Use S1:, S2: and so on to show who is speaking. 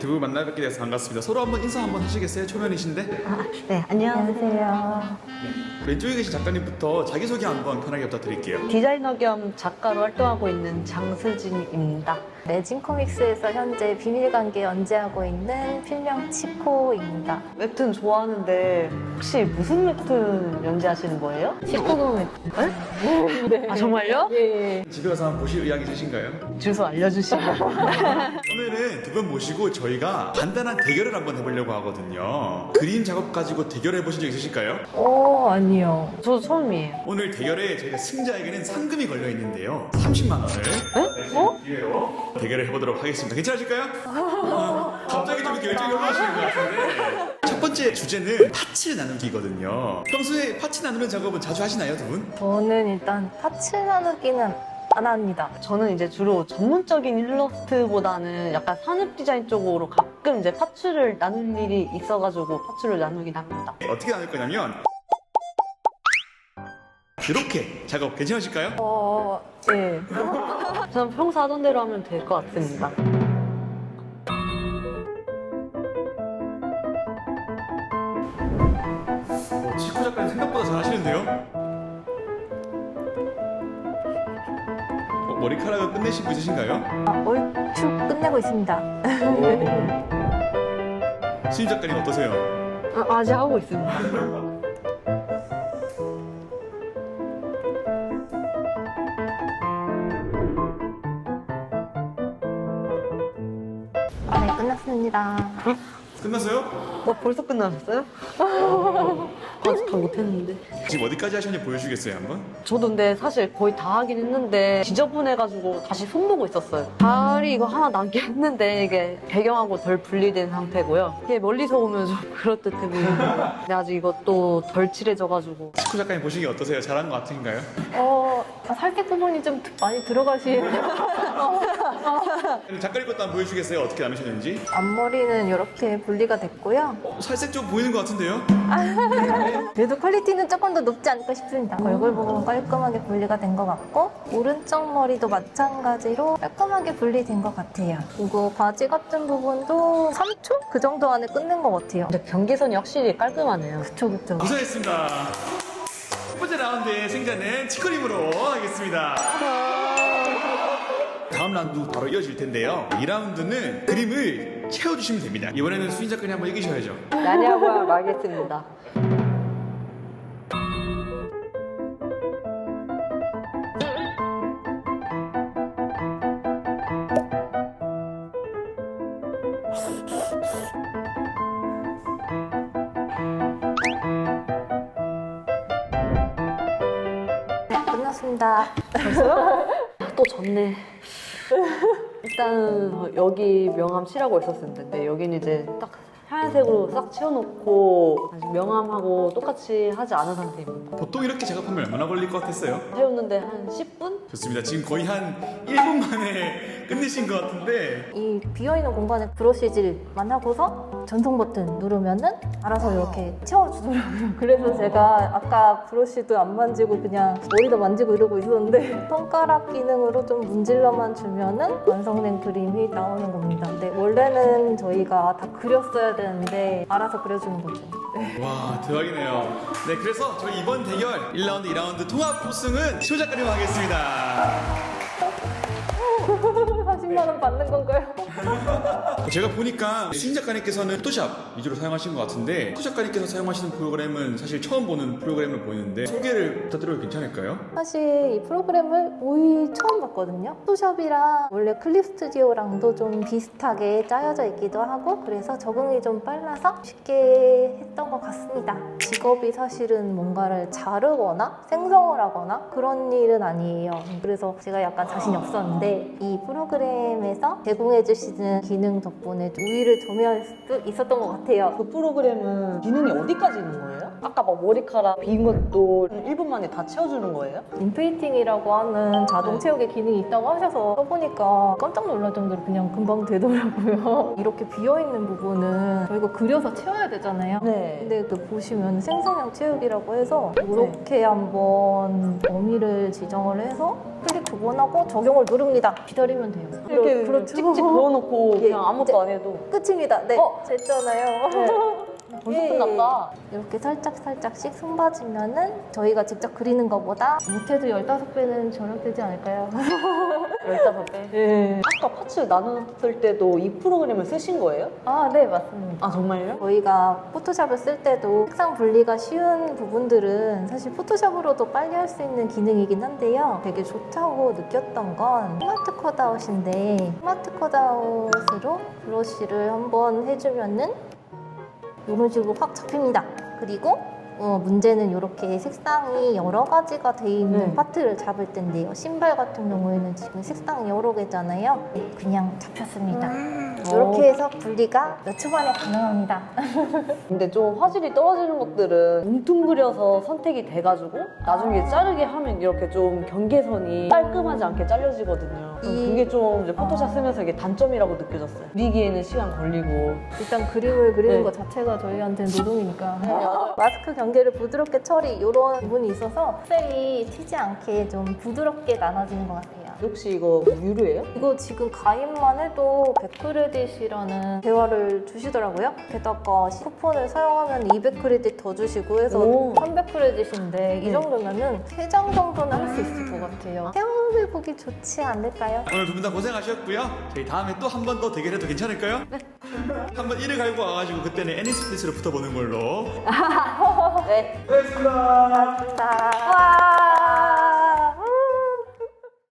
S1: 두 분 만나 뵙게 돼서 반갑습니다. 서로 한번 인사 한번 하시겠어요? 초면이신데?
S2: 네, 안녕하세요.
S1: 왼쪽에 계신 작가님부터 자기소개 한번 편하게 부탁드릴게요.
S2: 디자이너 겸 작가로 활동하고 있는 장수진입니다.
S3: 레진 코믹스에서 현재 비밀관계 연재하고 있는 필명 치코입니다.
S2: 웹툰 좋아하는데 혹시 무슨 웹툰 연재하시는 거예요?
S3: 19금 웹툰. 네.
S2: 아, 정말요?
S3: 예.
S1: 집에 가서 한번 보실 의향이 되신가요?
S2: 주소 알려주시면.
S1: 오늘은 두 분 모시고 저희가 간단한 대결을 한번 해보려고 하거든요. 그림 작업 가지고 대결해 보신 적 있으실까요?
S3: 아니요.
S2: 저도 처음이에요.
S1: 오늘 대결에 저희가 승자에게는 상금이 걸려 있는데요. 30만 원을 기회로 대결을 해보도록 하겠습니다. 괜찮으실까요? 갑자기 좀 결정이 올라오시는 것 같은데. 첫 번째 주제는 파츠 나누기거든요. 평소에 파츠 나누는 작업은 자주 하시나요, 두 분?
S3: 저는 일단 파츠 나누기는 안 합니다.
S2: 저는 이제 주로 전문적인 일러스트보다는 약간 산업 디자인 쪽으로 가끔 이제 파츠를 나눌 일이 있어가지고 파츠를 나누긴 합니다.
S1: 어떻게 나눌 거냐면 이렇게 작업 괜찮으실까요?
S3: 예.
S2: 저는 평소 하던 대로 하면 될 것 같습니다.
S1: 치코 작가님 생각보다 잘하시는데요? 머리카락을 끝내신 분 있으신가요?
S3: 얼추 끝내고 있습니다.
S1: 수임 작가님 어떠세요?
S2: 아직 하고 있습니다.
S3: 네, 끝났습니다.
S1: 끝났어요?
S2: 벌써 끝나셨어요? 아직 다 못했는데.
S1: 지금 어디까지 하셨는지 보여주시겠어요, 한번?
S2: 저도 근데 사실 거의 다 하긴 했는데 지저분해가지고 다시 손보고 있었어요. 다리 이거 하나 남긴 했는데 이게 배경하고 덜 분리된 상태고요. 이게 멀리서 보면 좀 그럴듯해 보이는데 근데 아직 이것도 덜 칠해져가지고.
S1: 치코 작가님 보시기에 어떠세요? 잘한 것 같으신가요?
S3: 살색 부분이 좀 많이 들어가신.
S1: 작가님 것도 한번 보여주시겠어요? 어떻게 나누셨는지?
S3: 앞머리는 이렇게 분리가 됐고요.
S1: 살색 좀 보이는 것 같은데요?
S3: 그래도 퀄리티는 조금 더 높지 않을까 싶습니다. 얼굴 부분 깔끔하게 분리가 된 것 같고 오른쪽 머리도 마찬가지로 깔끔하게 분리된 것 같아요. 그리고 바지 같은 부분도 3초? 그 정도 안에 끝낸 것 같아요.
S2: 근데 경계선이 확실히 깔끔하네요.
S3: 그쵸.
S1: 고생했습니다. 첫 번째 라운드의 승자는 치코님으로 하겠습니다. 다음 라운드 바로 이어질 텐데요. 이 라운드는 그림을 채워주시면 됩니다. 이번에는 수인 작가님 한번 이기셔야죠.
S2: 난이하고 말겠습니다.
S3: 네, 끝났습니다.
S2: 또 졌네. 일단 여기 명암 칠하고 있었는데 여기는 이제 딱 하얀색으로 싹 채워놓고 아직 명암하고 똑같이 하지 않은 상태입니다.
S1: 보통 이렇게 작업하면 얼마나 걸릴 것 같았어요?
S2: 채웠는데 한 10분?
S1: 좋습니다. 지금 거의 한 1분 만에 끝내신 것 같은데
S3: 이 비어있는 공간에 브러쉬질만 하고서 전송 버튼 누르면은 알아서 이렇게 채워주더라고요. 그래서 제가 아까 브러쉬도 안 만지고 그냥 머리도 만지고 이러고 있었는데 손가락 기능으로 좀 문질러만 주면은 완성된 그림이 나오는 겁니다. 근데 원래는 저희가 다 그렸어야 되는데 알아서 그려주는 거죠.
S1: 와 대박이네요. 네 그래서 저희 이번 대결 1라운드 2라운드 통합 우승은 시호 작가님 하겠습니다.
S3: 40만 원 받는 건가요?
S1: 제가 보니까 수인 작가님께서는 포토샵 위주로 사용하신 것 같은데 포토 작가님께서 사용하시는 프로그램은 사실 처음 보는 프로그램을 보이는데 소개를 부탁드려도 괜찮을까요?
S3: 사실 이 프로그램을 거의 처음 봤거든요. 포토샵이랑 원래 클립 스튜디오랑도 좀 비슷하게 짜여져 있기도 하고 그래서 적응이 좀 빨라서 쉽게 했던 것 같습니다. 직업이 사실은 뭔가를 자르거나 생성을 하거나 그런 일은 아니에요. 그래서 제가 약간 자신이 없었는데 이 프로그램에서 제공해주시는 기능 덕분에 우위를 점유할 수 있었던 것 같아요.
S2: 그 프로그램은 기능이 어디까지 있는 거예요? 아까 막 머리카락 빈 것도 1분 만에 다 채워주는 거예요?
S3: 인페이팅이라고 하는 자동 채우기 기능이 있다고 하셔서 써보니까 깜짝 놀랄 정도로 그냥 금방 되더라고요. 이렇게 비어있는 부분은 저희가 그려서 채워야 되잖아요.
S2: 네.
S3: 근데 그 보시면 생성형 채우기라고 해서 이렇게 한번 범위를 지정을 해서 클릭 두 번 하고 적용을 누릅니다. 기다리면 돼요.
S2: 이렇게
S3: 그렇죠.
S2: 찍찍 부어놓고
S3: 예,
S2: 그냥 아무것도
S3: 이제
S2: 안 해도
S3: 끝입니다. 네, 됐잖아요.
S2: 벌써
S3: 예,
S2: 끝났다.
S3: 이렇게 살짝씩 승봐지면은 저희가 직접 그리는 것보다 못해도 15배는 절약되지 않을까요?
S2: 15배. 예. 아까 파츠 나눴을 때도 이 프로그램을 쓰신 거예요?
S3: 아, 네, 맞습니다.
S2: 아, 정말요?
S3: 저희가 포토샵을 쓸 때도 색상 분리가 쉬운 부분들은 사실 포토샵으로도 빨리 할 수 있는 기능이긴 한데요. 되게 좋다고 느꼈던 건 스마트 컷아웃인데 스마트 컷아웃으로 브러쉬를 한번 해주면은 이런 식으로 확 잡힙니다. 그리고 문제는 이렇게 색상이 여러 가지가 돼 있는 파트를 잡을 텐데요. 신발 같은 경우에는 지금 색상이 여러 개잖아요. 네, 그냥 잡혔습니다. 이렇게 해서 분리가 몇 초 만에 가능합니다.
S2: 근데 좀 화질이 떨어지는 것들은 뭉뚱그려서 선택이 돼가지고 나중에 자르게 하면 이렇게 좀 경계선이 깔끔하지 않게 잘려지거든요. 그게 좀 이제 포토샵 쓰면서 이게 단점이라고 느껴졌어요. 그리기에는 시간 걸리고.
S3: 일단 그림을 그리는
S2: 네.
S3: 것 자체가 저희한테는 노동이니까 마스크 경계를 부드럽게 처리 이런 부분이 있어서 셀이 튀지 않게 좀 부드럽게 나눠지는 것 같아요.
S2: 혹시 이거 유료예요?
S3: 이거 지금 가입만 해도 100크레딧이라는 대화를 주시더라고요. 게다가 쿠폰을 사용하면 200크레딧 더 주시고 해서
S2: 오.
S3: 300크레딧인데 이 정도면은 3장 정도는 할 수 있을 것 같아요. 체험해보기 좋지 않을까요?
S1: 오늘 두 분 다 고생하셨고요. 저희 다음에 또 한 번 더 대결해도 괜찮을까요? 네. 한번 1을 갈고 와가지고 그때는 애니스플릿으로 붙어보는 걸로.
S2: 네.
S1: 고생했습니다.
S3: 자, 와.